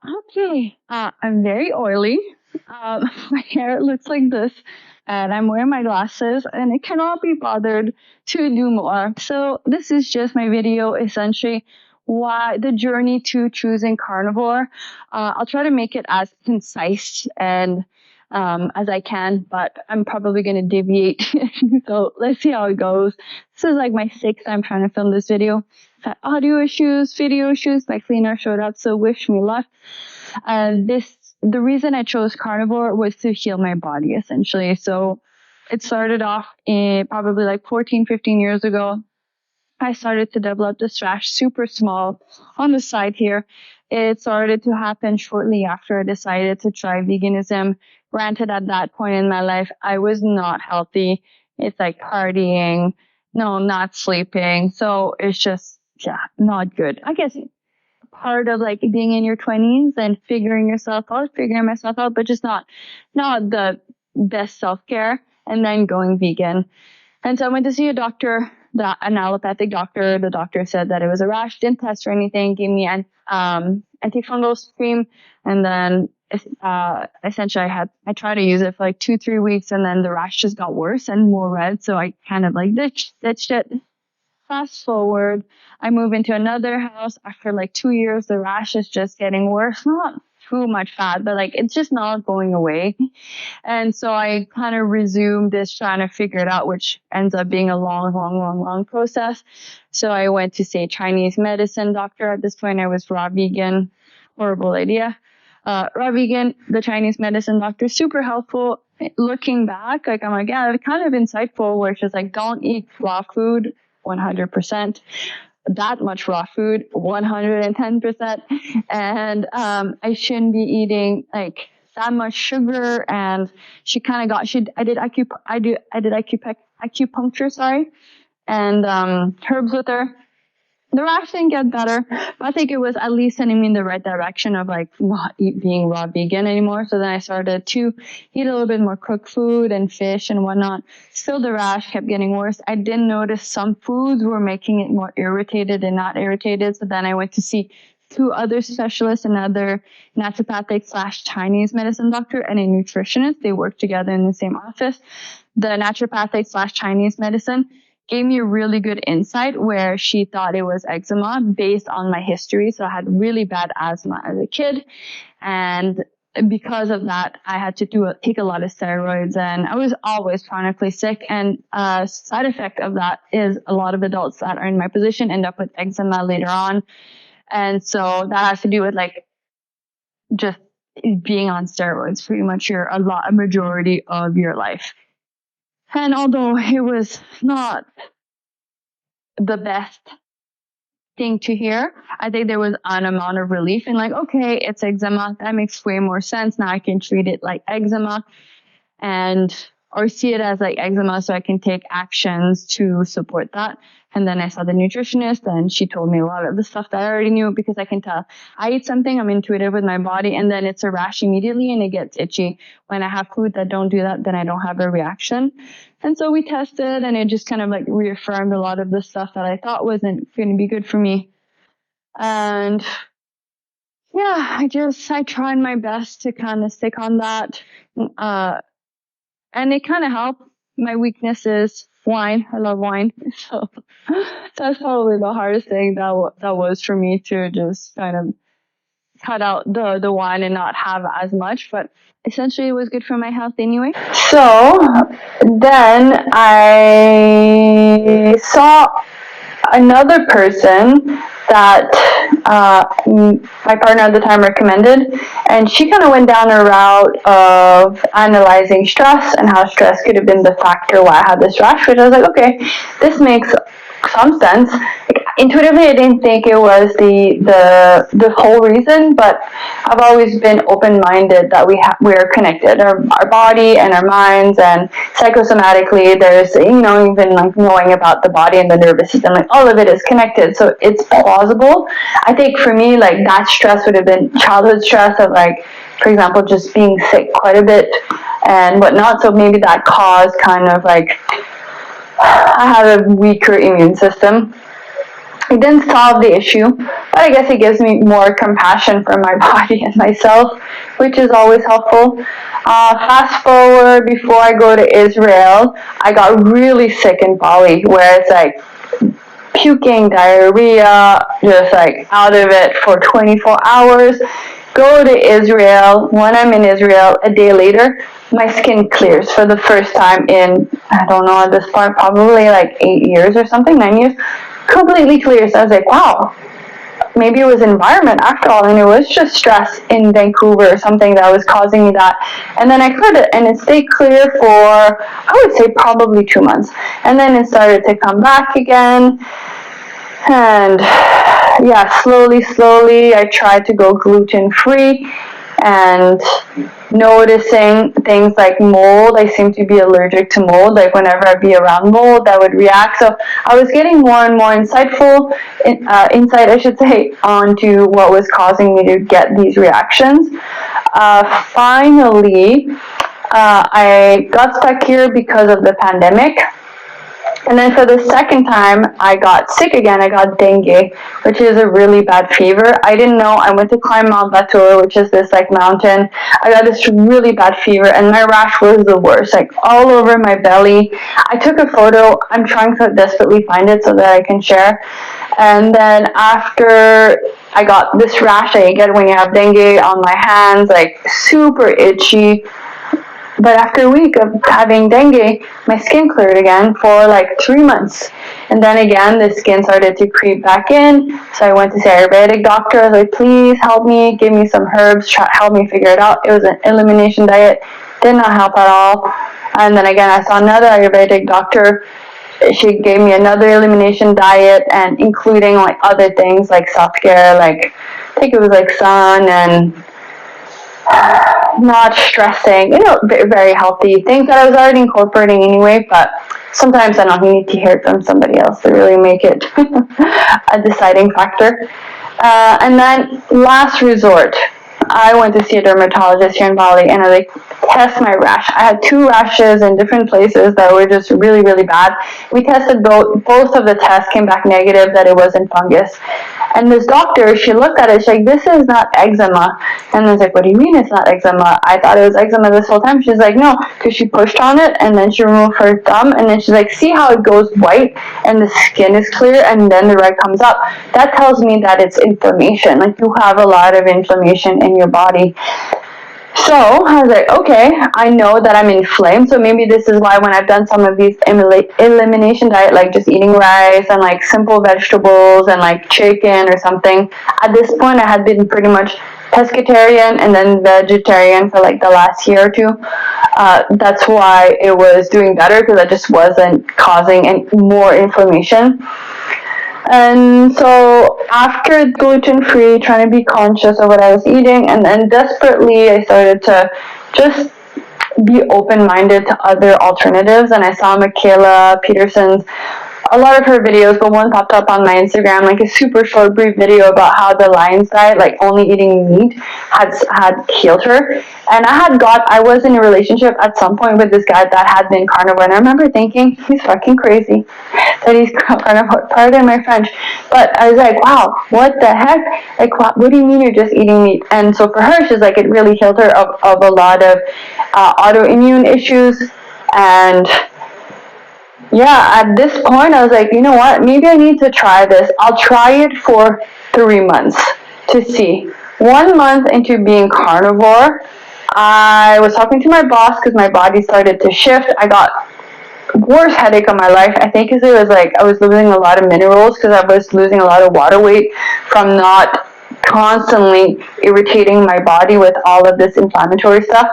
Okay, I'm very oily. My hair looks like this, and I'm wearing my glasses, and I cannot be bothered to do more. So this is just my video, essentially, why the journey to choosing carnivore. I'll try to make it as concise and as I can, but I'm probably going to deviate. So let's see how it goes. This is like my sixth time trying to film this video. Had audio issues, video issues. My cleaner showed up, so wish me luck. The reason I chose carnivore was to heal my body, essentially. So it started off in probably like 14, 15 years ago. I started to develop this rash, super small on the side here. It started to happen shortly after I decided to try veganism. Granted, at that point in my life, I was not healthy. It's like partying, no, not sleeping. So it's just, yeah, not good. I guess part of like being in your 20s and figuring myself out, but just not the best self-care, and then going vegan. And so I went to see a doctor, an allopathic doctor. The doctor said that it was a rash, didn't test or anything, gave me an antifungal cream, and then essentially I tried to use it for like 2-3 weeks, and then the rash just got worse and more red, so I kind of like ditched it. Fast forward, I move into another house. After like 2 years, the rash is just getting worse. Not too much bad, but like it's just not going away. And so I kind of resumed this trying to figure it out, which ends up being a long process. So I went to see a Chinese medicine doctor. At this point, I was raw vegan. Horrible idea. Raw vegan, the Chinese medicine doctor, super helpful. Looking back, like I'm like, yeah, it's kind of insightful, where it's just like, don't eat raw food 100%. That much raw food 110%. And I shouldn't be eating like that much sugar. And she kind of got, I did acupuncture, sorry, and herbs with her. The rash didn't get better, but I think it was at least sending me in the right direction of like not being raw vegan anymore. So then I started to eat a little bit more cooked food and fish and whatnot. Still, the rash kept getting worse. I did notice some foods were making it more irritated and not irritated. So then I went to see two other specialists, another naturopathic/Chinese medicine doctor and a nutritionist. They work together in the same office. The naturopathic/Chinese medicine gave me a really good insight, where she thought it was eczema based on my history. So I had really bad asthma as a kid. And because of that, I had to take a lot of steroids, and I was always chronically sick. And a side effect of that is a lot of adults that are in my position end up with eczema later on. And so that has to do with like just being on steroids pretty much a majority of your life. And although it was not the best thing to hear, I think there was an amount of relief in like, okay, it's eczema. That makes way more sense. Now I can treat it like eczema or see it as like eczema, so I can take actions to support that. And then I saw the nutritionist, and she told me a lot of the stuff that I already knew, because I can tell I eat something, I'm intuitive with my body, and then it's a rash immediately and it gets itchy. When I have food that don't do that, then I don't have a reaction. And so we tested, and it just kind of like reaffirmed a lot of the stuff that I thought wasn't going to be good for me. And yeah, I tried my best to kind of stick on that. And it kind of helped. My weakness is wine. I love wine. So that's probably the hardest thing that was for me, to just kind of cut out the wine and not have as much. But essentially it was good for my health anyway. So then I saw another person that my partner at the time recommended, and she kind of went down a route of analyzing stress and how stress could have been the factor why I had this rash, which I was like, okay, this makes some sense. Like, intuitively, I didn't think it was the whole reason, but I've always been open-minded that we're connected, our body and our minds, and psychosomatically, there's, even like knowing about the body and the nervous system, like all of it is connected. So it's plausible. I think for me, like that stress would have been childhood stress of like, for example, just being sick quite a bit and whatnot. So maybe that caused kind of like, I have a weaker immune system. It didn't solve the issue, but I guess it gives me more compassion for my body and myself, which is always helpful. Fast forward, before I go to Israel, I got really sick in Bali, where it's like puking, diarrhea, just like out of it for 24 hours. Go to Israel. When I'm in Israel, a day later, my skin clears for the first time in, I don't know, at this point, probably like 8 years or something, 9 years. Completely clear. So I was like, wow, maybe it was environment after all, and it was just stress in Vancouver or something that was causing me that. And then I cleared it, and it stayed clear for, I would say, probably 2 months. And then it started to come back again. And yeah, slowly, I tried to go gluten-free, and noticing things like mold. I seem to be allergic to mold. Like whenever I'd be around mold, I would react. So I was getting more and more insight, I should say, onto what was causing me to get these reactions. Finally, I got stuck here because of the pandemic. And then for the second time, I got sick again. I got dengue, which is a really bad fever. I didn't know. I went to climb Mount Batur, which is this like mountain. I got this really bad fever, and my rash was the worst, like all over my belly. I took a photo. I'm trying to desperately find it so that I can share. And then after I got this rash that you get when you have dengue on my hands, like super itchy. But after a week of having dengue, my skin cleared again for like 3 months. And then again, the skin started to creep back in. So I went to see an Ayurvedic doctor. I was like, please help me, give me some herbs, help me figure it out. It was an elimination diet. Did not help at all. And then again, I saw another Ayurvedic doctor. She gave me another elimination diet, and including like other things like self-care, like I think it was like sun and not stressing, very healthy things that I was already incorporating anyway, but sometimes I don't need to hear it from somebody else to really make it a deciding factor. And then last resort, I went to see a dermatologist here in Bali, and I test my rash. I had 2 rashes in different places that were just really, really bad. We tested both of the tests came back negative that it wasn't fungus. And this doctor, she looked at it, she's like, this is not eczema. And I was like, what do you mean it's not eczema? I thought it was eczema this whole time. She's like, no, because she pushed on it, and then she removed her thumb, and then she's like, see how it goes white and the skin is clear, and then the red comes up? That tells me that it's inflammation. Like, you have a lot of inflammation in your body. So I was like, okay, I know that I'm inflamed, so maybe this is why when I've done some of these elimination diet, like just eating rice and like simple vegetables and like chicken or something, at this point I had been pretty much pescatarian and then vegetarian for like the last year or 2. That's why it was doing better, because I just wasn't causing any more inflammation. And so after gluten-free, trying to be conscious of what I was eating, and then desperately I started to just be open-minded to other alternatives. And I saw Michaela Peterson's, a lot of her videos, but one popped up on my Instagram, like a super short, brief video about how the Lion's diet, like only eating meat, had healed her. And I was in a relationship at some point with this guy that had been carnivore, and I remember thinking, he's fucking crazy that he's carnivore, pardon my French. But I was like, wow, what the heck? Like, what do you mean you're just eating meat? And so for her, she's like, it really healed her of a lot of autoimmune issues. And yeah, at this point, I was like, you know what? Maybe I need to try this. I'll try it for 3 months to see. 1 month into being carnivore, I was talking to my boss because my body started to shift. I got worst headache of my life. I think because it was like I was losing a lot of minerals, because I was losing a lot of water weight from not constantly irritating my body with all of this inflammatory stuff.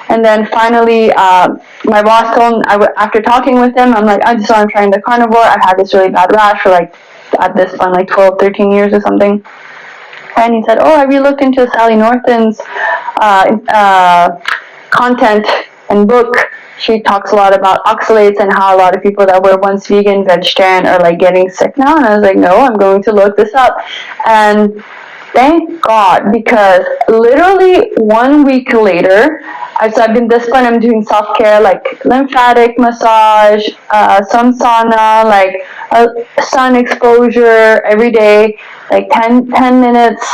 And then finally, my boss told me, after talking with him, I'm like, I'm trying the carnivore. I've had this really bad rash for like, at this point, like 12, 13 years or something. And he said, oh, have you looked into Sally Norton's content and book? She talks a lot about oxalates and how a lot of people that were once vegan, vegetarian are like getting sick now. And I was like, no, I'm going to look this up. And thank God, because literally 1 week later, So I've been this point. I'm doing self-care like lymphatic massage, some sauna, like sun exposure every day, like 10 minutes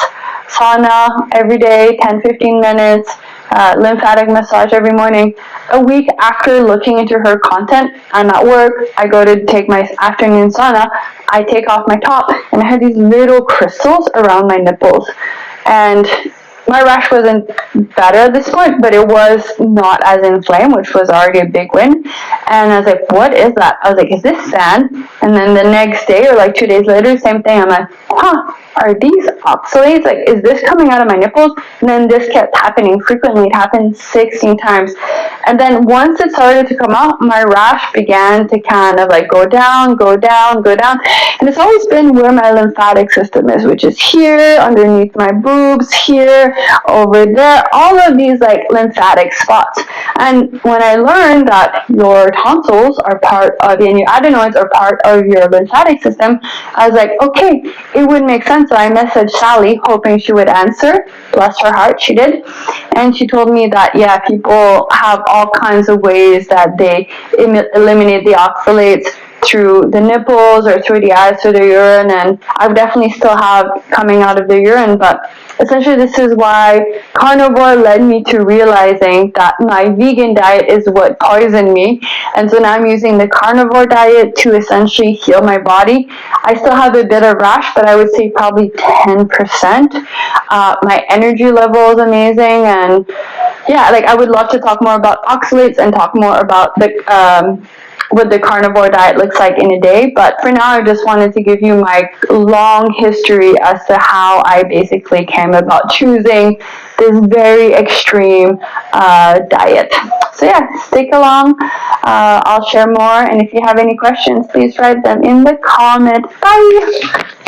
sauna every day, 10-15 minutes, lymphatic massage every morning. A week after looking into her content, I'm at work, I go to take my afternoon sauna, I take off my top, and I had these little crystals around my nipples. And my rash wasn't better at this point, but it was not as inflamed, which was already a big win. And I was like, what is that? I was like, is this sand? And then the next day or like 2 days later, same thing. I'm like, are these oxalates? Like, is this coming out of my nipples? And then this kept happening frequently. It happened 16 times. And then once it started to come out, my rash began to kind of like go down, go down, go down. And it's always been where my lymphatic system is, which is here, underneath my boobs, here, over there, all of these like lymphatic spots. And when I learned that your tonsils are part of, and your adenoids are part of your lymphatic system, I was like, okay, it would make sense. So I messaged Sally, hoping she would answer. Bless her heart, she did. And she told me that, yeah, people have all kinds of ways that they eliminate the oxalates through the nipples or through the eyes, through the urine, and I would definitely still have coming out of the urine. But essentially, this is why carnivore led me to realizing that my vegan diet is what poisoned me. And so now I'm using the carnivore diet to essentially heal my body. I still have a bit of rash, but I would say probably 10%. My energy level is amazing, and yeah, like I would love to talk more about oxalates and talk more about the what the carnivore diet looks like in a day. But for now, I just wanted to give you my long history as to how I basically came about choosing this very extreme diet. So yeah, stick along. I'll share more. And if you have any questions, please write them in the comments. Bye!